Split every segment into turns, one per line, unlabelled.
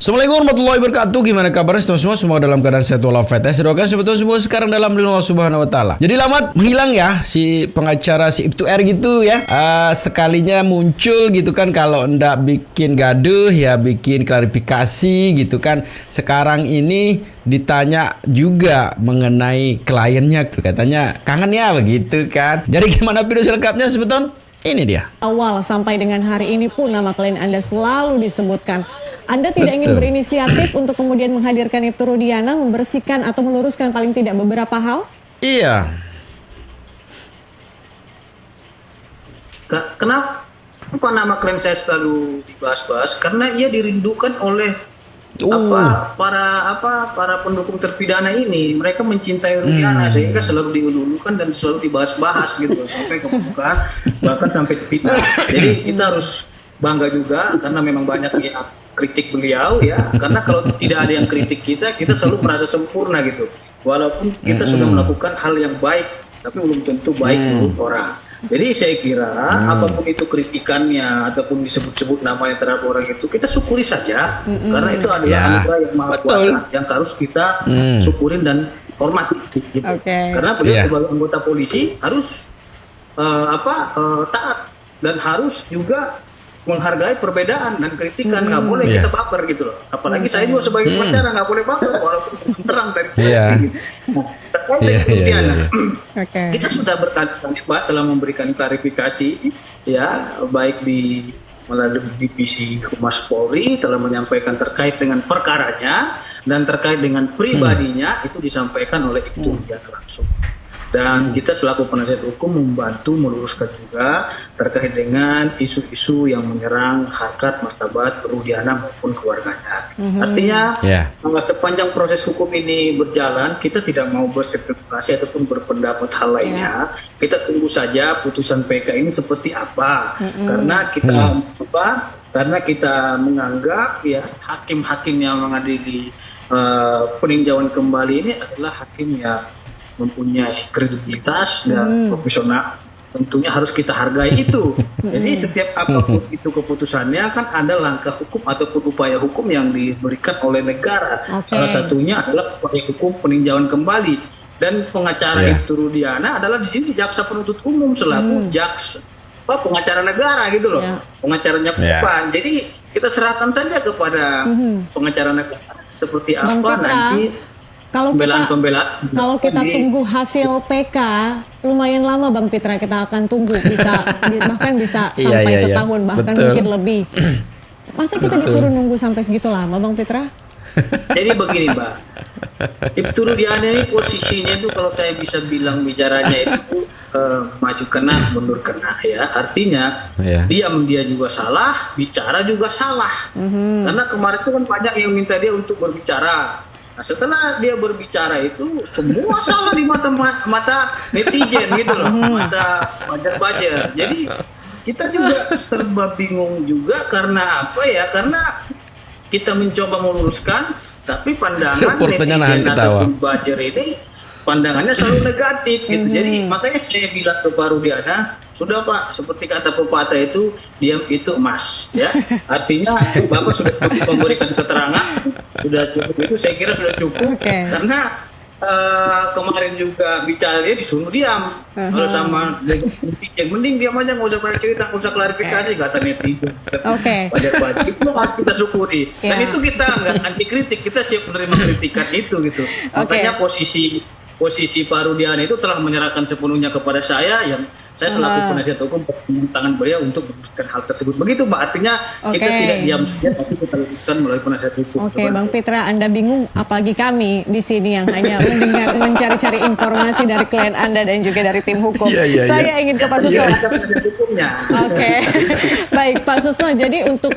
Assalamualaikum warahmatullahi wabarakatuh. Gimana kabarnya semua? Semoga dalam keadaan sehat walafiat. Saya doakan sebetulnya semua sekarang dalam lindungan Allah Subhanahu wa taala. Jadi lama menghilang ya si pengacara si Ibtu R gitu ya. Sekalinya muncul gitu kan, kalau ndak bikin gaduh ya bikin klarifikasi gitu kan. Sekarang ini ditanya juga mengenai kliennya tuh, katanya kangen ya begitu kan. Jadi gimana video selengkapnya sebetulnya? Ini dia.
Awal sampai dengan hari ini pun nama klien Anda selalu disebutkan. Anda tidak ingin berinisiatif untuk kemudian menghadirkan Ibtu Rudiana, membersihkan atau meluruskan paling tidak beberapa hal?
Iya.
Kenapa nama klien saya selalu dibahas-bahas? Karena ia dirindukan oleh para pendukung terpidana ini. Mereka mencintai Rudiana sehingga selalu diululukan dan selalu dibahas-bahas gitu sampai ke permukaan, bahkan sampai ke fitnah. Jadi kita harus bangga juga karena memang banyak yang kritik beliau ya, karena kalau tidak ada yang kritik kita selalu merasa sempurna gitu, walaupun kita sudah melakukan hal yang baik tapi belum tentu baik menurut orang. Jadi saya kira apapun itu kritikannya ataupun disebut-sebut namanya terhadap orang itu, kita syukuri saja karena itu adalah anugerah yang maha kuasa yang harus kita syukurin dan hormati gitu. Karena beliau sebagai anggota polisi harus taat dan harus juga menghargai perbedaan dan kritikan. Nggak boleh kita baper gitu loh. Apalagi saya juga sebagai pengacara nggak boleh baper walaupun terang dari saya gitu. Kita sudah berkali-kali Pak telah memberikan klarifikasi ya, baik di melalui divisi Humas Polri telah menyampaikan terkait dengan perkaranya dan terkait dengan pribadinya itu disampaikan oleh Ibtu Rudiana langsung. Dan kita selaku penasihat hukum membantu meluruskan juga terkait dengan isu-isu yang menyerang harkat martabat Rudiana maupun keluarganya. Artinya sepanjang proses hukum ini berjalan, kita tidak mau berspekulasi ataupun berpendapat hal lainnya. Kita tunggu saja putusan PK ini seperti apa. Karena kita menganggap ya hakim-hakim yang mengadili peninjauan kembali ini adalah hakim yang mempunyai kredibilitas dan profesional, tentunya harus kita hargai itu. Jadi setiap apapun itu keputusannya kan ada langkah hukum ataupun upaya hukum yang diberikan oleh negara. Salah satunya adalah upaya hukum peninjauan kembali, dan pengacara Ibtu Rudiana adalah di sini jaksa penuntut umum selaku pengacara negara gitu loh, pengacaranya Kupan. Jadi kita serahkan saja kepada pengacara negara seperti apa nanti.
Kalau kita tunggu hasil PK lumayan lama Bang Pitra, kita akan tunggu bahkan bisa sampai setahun bahkan mungkin lebih. Masa kita disuruh nunggu sampai segitu lama Bang Pitra?
Jadi begini Mbak, Ibtu Rudiana ini posisinya itu kalau saya bisa bilang bicaranya itu maju kena mundur kena ya. Artinya diam dia juga salah, bicara juga salah. Karena kemarin itu kan banyak yang minta dia untuk berbicara. Nah, setelah dia berbicara itu semua salah di mata netizen gitu loh, mata bajar-bajar. Jadi kita juga serba bingung juga karena apa ya? Karena kita mencoba meluruskan, tapi pandangan netizen ataupun bajar ini pandangannya selalu negatif gitu. Jadi makanya saya bilang ke Pak Rudiana, sudah Pak, seperti kata pepatah itu, diam itu emas ya. Artinya Bapak sudah cukup memberikan keterangan, sudah cukup, itu saya kira sudah cukup. Karena kemarin juga bicara dia disuruh diam. Kalau sama netizen, mending diam aja, nggak usah banyak cerita, nggak usah klarifikasi, kata netizen. Wajar-wajar itu harus kita syukuri. Dan itu kita nggak anti kritik, kita siap menerima kritikan itu gitu. Makanya posisi Pak Rudiana itu telah menyerahkan sepenuhnya kepada saya, yang saya selaku penasihat hukum tangan beliau untuk meluruskan hal tersebut. Begitu Mbak, artinya kita tidak diam saja, tapi kita luruskan melalui penasihat hukum.
Bang Pitra, Anda bingung, apalagi kami di sini yang hanya mendengar, mencari-cari informasi dari klien Anda dan juga dari tim hukum. Saya ingin ke Pak Suso. Baik Pak Suso, jadi untuk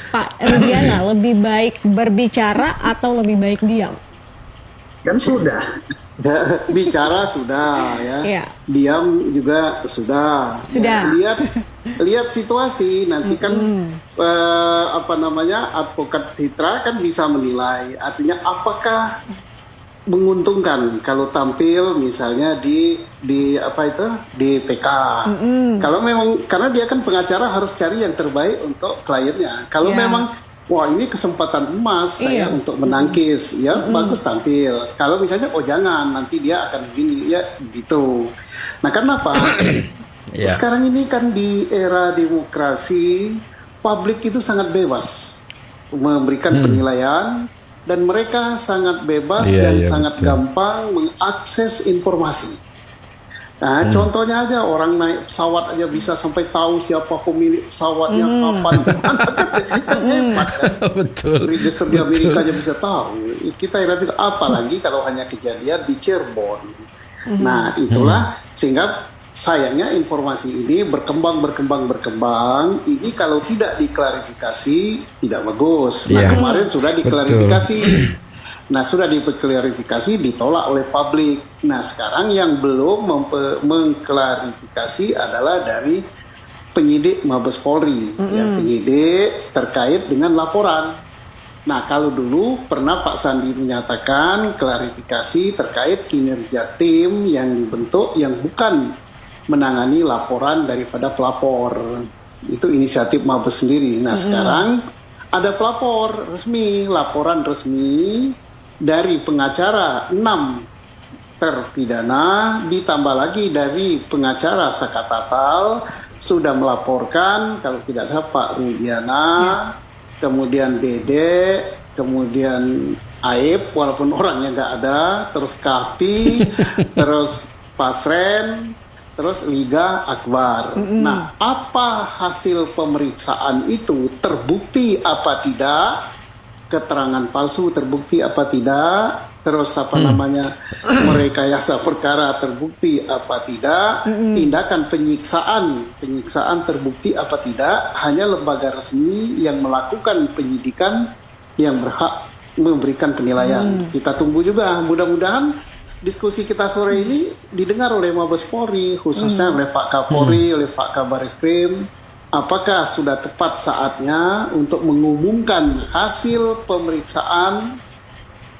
Pak Rudiana lebih baik berbicara atau lebih baik diam?
Kan sudah.
Bicara sudah ya, diam juga sudah. Ya, lihat situasi nanti kan advokat Hitra kan bisa menilai, artinya apakah menguntungkan kalau tampil misalnya di PK. Kalau memang, karena dia kan pengacara harus cari yang terbaik untuk kliennya. Kalau memang wah ini kesempatan emas saya untuk menangkis, ya bagus tampil. Kalau misalnya oh jangan nanti dia akan begini, ya gitu. Nah kenapa? Sekarang ini kan di era demokrasi, publik itu sangat bebas memberikan penilaian dan mereka sangat bebas dan sangat gampang mengakses informasi. Nah, contohnya aja orang naik pesawat aja bisa sampai tahu siapa pemilik pesawatnya, kapan, mana, kan hebat kan?
Betul.
Register di Amerika aja bisa tahu. Kita heran, apalagi kalau hanya kejadian di Cirebon. Nah, itulah sehingga sayangnya informasi ini berkembang. Ini kalau tidak diklarifikasi tidak bagus. Nah, kemarin sudah diklarifikasi. Nah, sudah diklarifikasi ditolak oleh publik. Nah, sekarang yang belum mengklarifikasi adalah dari penyidik Mabes Polri, penyidik terkait dengan laporan. Nah, kalau dulu pernah Pak Sandi menyatakan klarifikasi terkait kinerja tim yang dibentuk yang bukan menangani laporan daripada pelapor. Itu inisiatif Mabes sendiri. Nah, sekarang ada pelapor resmi, laporan resmi dari pengacara 6 terpidana, ditambah lagi dari pengacara Sakatatal sudah melaporkan, kalau tidak salah Pak Rudiana, kemudian Dede, kemudian Aib walaupun orangnya nggak ada, terus Kapi, terus Pasren, terus Liga Akbar. Nah, apa hasil pemeriksaan itu? Terbukti apa tidak? Keterangan palsu terbukti apa tidak? Terus merekayasa perkara terbukti apa tidak? Tindakan penyiksaan terbukti apa tidak? Hanya lembaga resmi yang melakukan penyidikan yang berhak memberikan penilaian. Kita tunggu juga, mudah-mudahan diskusi kita sore ini didengar oleh Mabes Polri, khususnya oleh Pak Kapolri, oleh Pak Kabareskrim. Apakah sudah tepat saatnya untuk mengumumkan hasil pemeriksaan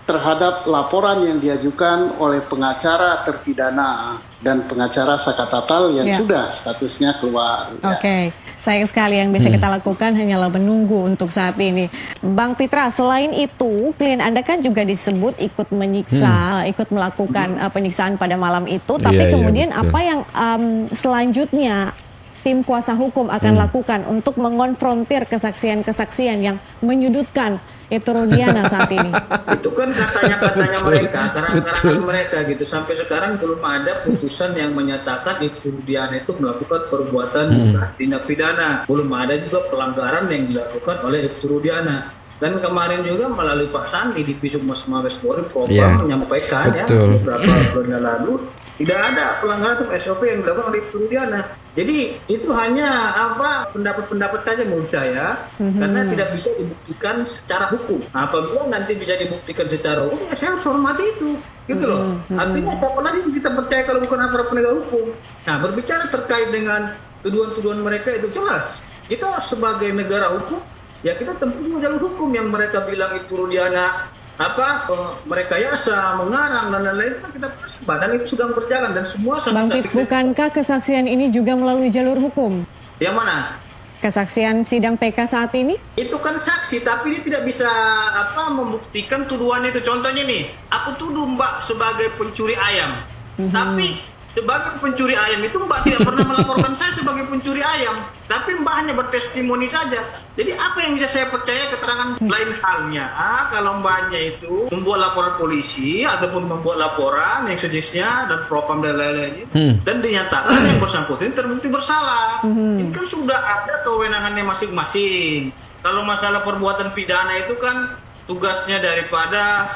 terhadap laporan yang diajukan oleh pengacara terpidana dan pengacara Sakatatal yang sudah statusnya keluar.
Oke, sayang sekali yang bisa kita lakukan hanyalah menunggu untuk saat ini. Bang Pitra, selain itu klien Anda kan juga disebut ikut menyiksa, ikut melakukan penyiksaan pada malam itu, tapi kemudian apa yang selanjutnya tim kuasa hukum akan lakukan untuk mengonfrontir kesaksian-kesaksian yang menyudutkan Ibtu Rudiana saat ini?
Itu kan katanya mereka, karang-karangan mereka gitu. Sampai sekarang belum ada putusan yang menyatakan Ibtu Rudiana itu melakukan perbuatan tindak pidana. Belum ada juga pelanggaran yang dilakukan oleh Ibtu Rudiana. Dan kemarin juga melalui Pak Sandi di Bisumas Mabes Polri menyampaikan beberapa bulan lalu tidak ada pelanggaran atau SOP yang dilakukan oleh Ibtu Rudiana. Jadi itu hanya pendapat-pendapat saja menurut saya, karena tidak bisa dibuktikan secara hukum. Nah, apabila nanti bisa dibuktikan secara hukum, ya saya harus hormati itu, gitu loh. Artinya siapa lagi kita percaya kalau bukan aparat penegak hukum. Nah, berbicara terkait dengan tuduhan-tuduhan mereka itu jelas. Kita sebagai negara hukum, ya kita tempuh jalur hukum yang mereka bilang Ibtu Rudiana merekayasa, mengarang dan lain-lain, kan kita badan itu sudah berjalan dan semua
Bang Pit, bukankah kesaksian ini juga melalui jalur hukum?
Yang mana?
Kesaksian sidang PK saat ini?
Itu kan saksi, tapi dia tidak bisa membuktikan tuduhan itu. Contohnya nih, aku tuduh Mbak sebagai pencuri ayam, tapi sebagai pencuri ayam itu Mbak tidak pernah melaporkan saya sebagai pencuri ayam, tapi Mbak hanya bertestimoni saja. Jadi apa yang bisa saya percaya keterangan lain halnya? Kalau Mbaknya itu membuat laporan polisi ataupun membuat laporan yang sejenisnya dan propam dan lain-lainnya, dan dinyatakan yang bersangkutan terbukti bersalah. Ini kan sudah ada kewenangannya masing-masing. Kalau masalah perbuatan pidana itu kan tugasnya daripada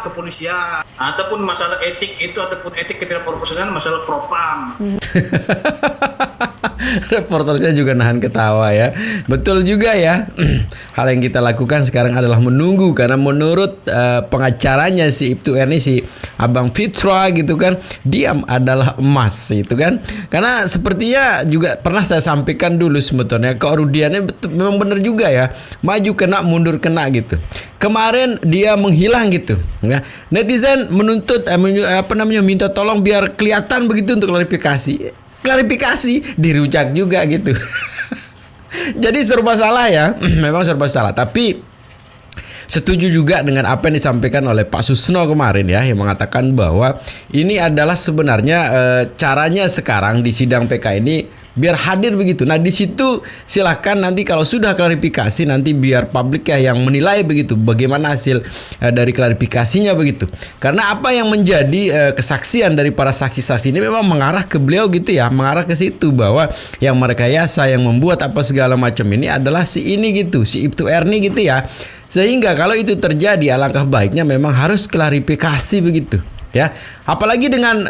kepolisian, ataupun masalah etik itu ataupun etik ketidakprofesionalan masalah propam.
Reporternya juga nahan ketawa ya. Betul juga ya. Hal yang kita lakukan sekarang adalah menunggu, karena menurut pengacaranya si Ibtu R ini, si Abang Fitra gitu kan, diam adalah emas itu kan. Karena sepertinya juga pernah saya sampaikan dulu sebetulnya Rudiana memang benar juga ya, maju kena mundur kena gitu. Kemarin dia menghilang gitu ya. Netizen menuntut minta tolong biar kelihatan begitu untuk klarifikasi dirujak juga gitu. Jadi serba salah ya. Memang serba salah. Tapi setuju juga dengan apa yang disampaikan oleh Pak Susno kemarin ya, yang mengatakan bahwa ini adalah sebenarnya caranya sekarang di sidang PK ini biar hadir begitu. Nah di situ silahkan nanti kalau sudah klarifikasi nanti biar publik ya yang menilai begitu bagaimana hasil dari klarifikasinya begitu. Karena apa yang menjadi kesaksian dari para saksi-saksi ini memang mengarah ke beliau gitu ya, mengarah ke situ bahwa yang merekayasa, yang membuat apa segala macam ini adalah si ini gitu, si Ibtu Erni gitu ya. Sehingga kalau itu terjadi alangkah baiknya memang harus klarifikasi begitu ya. Apalagi dengan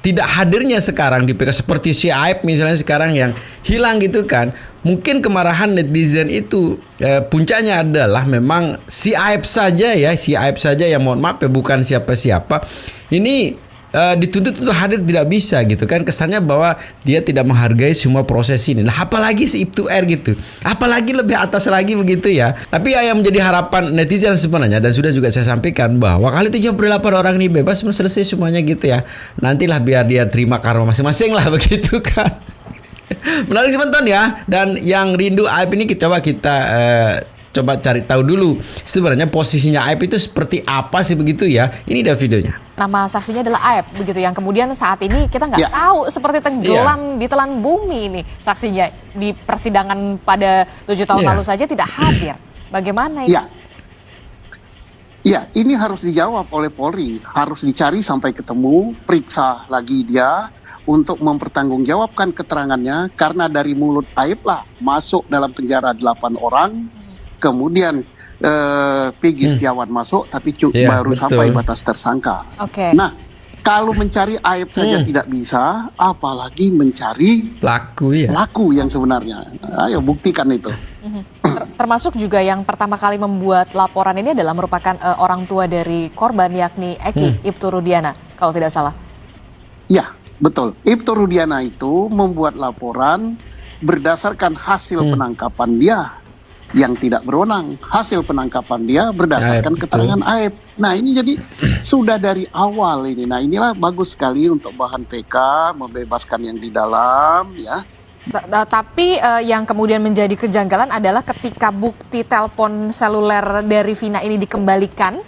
tidak hadirnya sekarang di PK seperti si Aib misalnya sekarang yang hilang gitu kan. Mungkin kemarahan netizen itu puncaknya adalah memang si Aib saja ya, si Aib saja yang mohon maaf ya bukan siapa-siapa. Ini dituntut untuk hadir tidak bisa gitu kan, kesannya bahwa dia tidak menghargai semua proses ini. Nah apalagi si Ibtu R gitu, apalagi lebih atas lagi begitu ya. Tapi yang menjadi harapan netizen sebenarnya dan sudah juga saya sampaikan bahwa kali 78 orang ini bebas selesai semuanya gitu ya. Nantilah biar dia terima karma masing-masing lah begitu kan. Menarik teman-teman ya. Dan yang rindu Aib ini coba kita coba cari tahu dulu sebenarnya posisinya Aib itu seperti apa sih begitu ya. Ini ada videonya.
Nama saksinya adalah Aib begitu yang kemudian saat ini kita nggak tahu seperti tenggelam ditelan bumi ini saksinya di persidangan pada 7 tahun lalu saja tidak hadir. Bagaimana ini?
Ya, ini harus dijawab oleh Polri, harus dicari sampai ketemu, periksa lagi dia untuk mempertanggungjawabkan keterangannya karena dari mulut Aib lah masuk dalam penjara 8 orang, kemudian Peggy Setiawan masuk tapi baru sampai batas tersangka. Nah, kalau mencari Aib saja tidak bisa, apalagi mencari pelaku yang sebenarnya. Ayo buktikan itu.
Termasuk juga yang pertama kali membuat laporan ini adalah merupakan orang tua dari korban yakni Eki Ibtu Rudiana kalau tidak salah.
Ya, betul. Ibtu Rudiana itu membuat laporan berdasarkan hasil penangkapan dia yang tidak berwenang. Hasil penangkapan dia berdasarkan keterangan Aib. Nah ini jadi sudah dari awal ini. Nah inilah bagus sekali untuk bahan PK, membebaskan yang di dalam ya.
Tapi yang kemudian menjadi kejanggalan adalah ketika bukti telepon seluler dari Vina ini dikembalikan,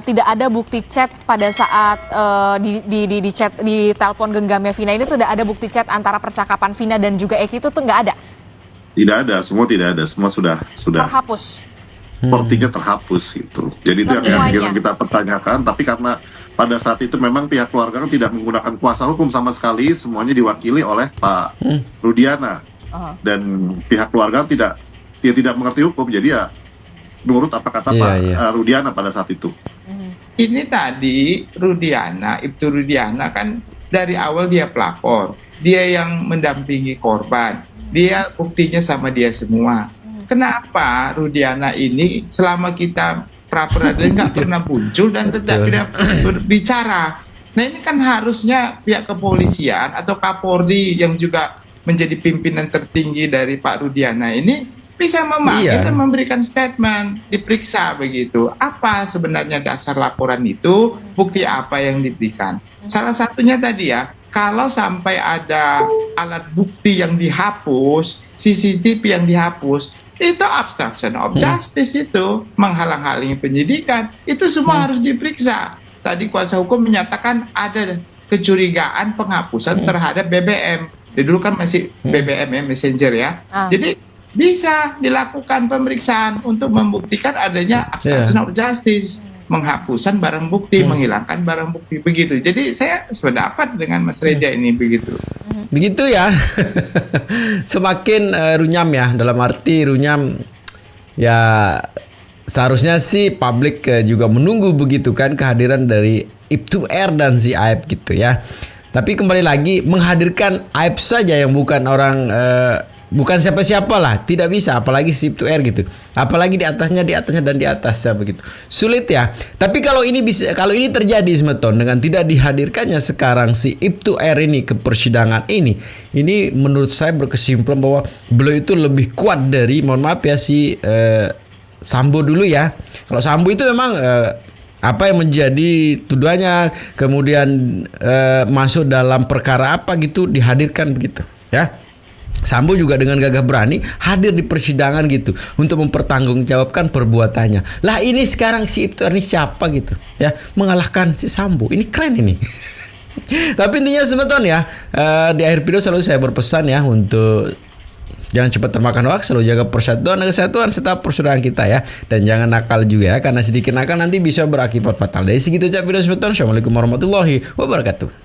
tidak ada bukti chat pada saat di chat di telepon genggamnya Vina ini tidak ada bukti chat antara percakapan Vina dan juga Eki itu tuh nggak ada.
Tidak ada, semua tidak ada, semua sudah
terhapus.
Sepertinya terhapus itu. Jadi itu yang kita pertanyakan, tapi karena pada saat itu memang pihak keluarga kan tidak menggunakan kuasa hukum sama sekali, semuanya diwakili oleh Pak Rudiana. Dan pihak keluarga tidak mengerti hukum, jadi ya nurut apa kata Pak Rudiana pada saat itu.
Ini tadi Rudiana, Ibtu Rudiana kan dari awal dia pelapor, dia yang mendampingi korban. Dia buktinya sama dia semua. Kenapa Rudiana ini selama kita pra-peradilan nggak pernah muncul dan tidak berbicara? Nah ini kan harusnya pihak kepolisian atau Kapolri yang juga menjadi pimpinan tertinggi dari Pak Rudiana ini bisa memanggil dan memberikan statement, diperiksa begitu. Apa sebenarnya dasar laporan itu, bukti apa yang diberikan. Salah satunya tadi ya, kalau sampai ada alat bukti yang dihapus, CCTV yang dihapus, itu obstruction of justice itu, menghalang-halangi penyidikan, itu semua harus diperiksa. Tadi kuasa hukum menyatakan ada kecurigaan penghapusan terhadap BBM. Dulu kan masih BBM ya, Messenger ya. Jadi bisa dilakukan pemeriksaan untuk membuktikan adanya obstruction of justice. Menghapusan barang bukti, menghilangkan barang bukti, begitu. Jadi saya sependapat dengan Mas Reja ini begitu.
Begitu ya. Semakin runyam ya, dalam arti runyam ya seharusnya sih publik juga menunggu begitu kan kehadiran dari Ibtu R dan si Aib gitu ya. Tapi kembali lagi menghadirkan Aib saja yang bukan orang bukan siapa-siapa lah, tidak bisa, apalagi si Ibtu R gitu, apalagi di atasnya dan di atasnya begitu, sulit ya. Tapi kalau ini bisa, kalau ini terjadi Semeton dengan tidak dihadirkannya sekarang si Ibtu R ini ke persidangan ini menurut saya berkesimpulan bahwa beliau itu lebih kuat dari, mohon maaf ya, si Sambo dulu ya. Kalau Sambo itu memang apa yang menjadi tuduhannya, kemudian masuk dalam perkara apa gitu dihadirkan begitu ya. Sambo juga dengan gagah berani hadir di persidangan gitu untuk mempertanggungjawabkan perbuatannya. Lah ini sekarang si Ibtu ini siapa gitu ya, mengalahkan si Sambo. Ini keren ini. Tapi intinya sebetulnya di akhir video selalu saya berpesan ya untuk jangan cepat termakan hoax, selalu jaga persatuan dan kesatuan serta persaudaraan kita ya. Dan jangan nakal juga ya, karena sedikit nakal nanti bisa berakibat fatal. Dari segitu aja video sebetulnya. Assalamualaikum warahmatullahi wabarakatuh.